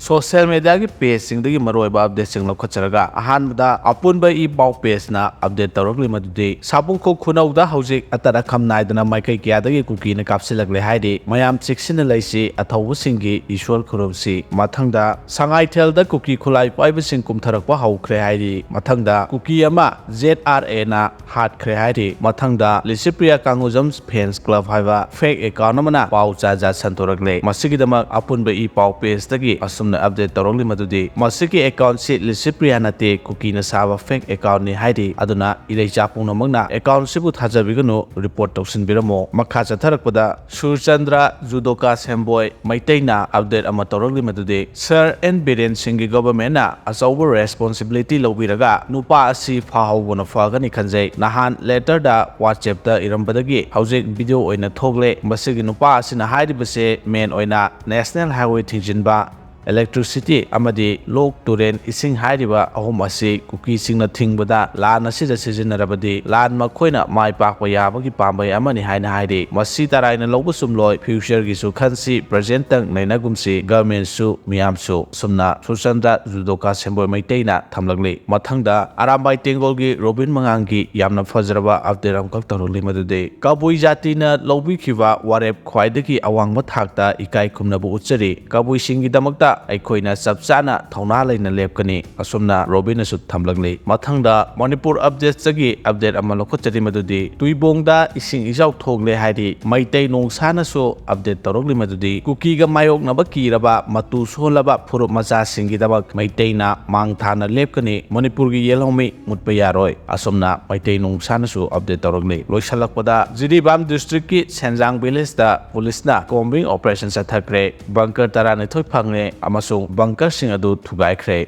social media ki page sing dagi maroiba update sing lokacharaga ahanbada apunba I pau page na update tawrakli madudi Sabungkhok khunauda haujik atara khamnaidana maikai kyadagi Kuki na Kapsilakhre haidi mayam chiksina laisi athawbusingi ishwar khurumsi mathangda Sangaithel da Kuki khulai paibasing kumtharakpa haukhre haidi mathangda Kuki ama ZRA na Hatkhre haidi mathangda Lisipriya Kangujams fans club haiba fake account amana pau chaja santorakle masigidama apunba I pau page dagi asumna update tawrakli madudi masiki account si Lisipriya nate Kuki na saba fake account ni haidi aduna irei chapung namangna account sibu thajabiganu report tawsinbiramo makha chatharakpada Surchandra judoka semboy maitaina update ama tawrakli madudi Sir and Biren Singh government na achauba responsibility lobiraga nupa asi phahawbona phagani khanjai nahan letter da WhatsApp da irambadagi haujik video oina thogle masigi nupa asina haidibase main oina national highway thinjinba electricity amadi lok turen ising hairiba ahum asi Kuki singna thingbada lan asida sizinarabadi lan makhoina mai pakpa yabagi pambai amani haina hairi masi taraina lobu sumloi future gi su khansi present tang nainagumsi government su miyam su sumna Surchandra judoka semboy maiteina thamlagli mathangda arambai tengol gi Robin mangangi yamna fajraba update kak taruli madude kabui jati na lobi khiwa warep khwaidagi awangba thakta ikai khumnabu uchari kabui singi damakta aikoina sabchana thauna laina lepkani asumna Robin asu thamlagli mathangda Manipur updates jagi update ama lokhachari madudi tuibongda ising ijau thogle haidi maitai nongsana so update tarokli madudi Kuki ga mayok naba kiraba matu solaba phurup macha singi dabak maitaina mangthana lepkani Manipur gi yelhomi mutpa yaroi asumna maitai nongsana so update tarokli loisalakpada Jiribam district ki Senjang village da police na combing operation Hatkhre bunker tarane thoi phangne amasung bunker sing adu thugaikre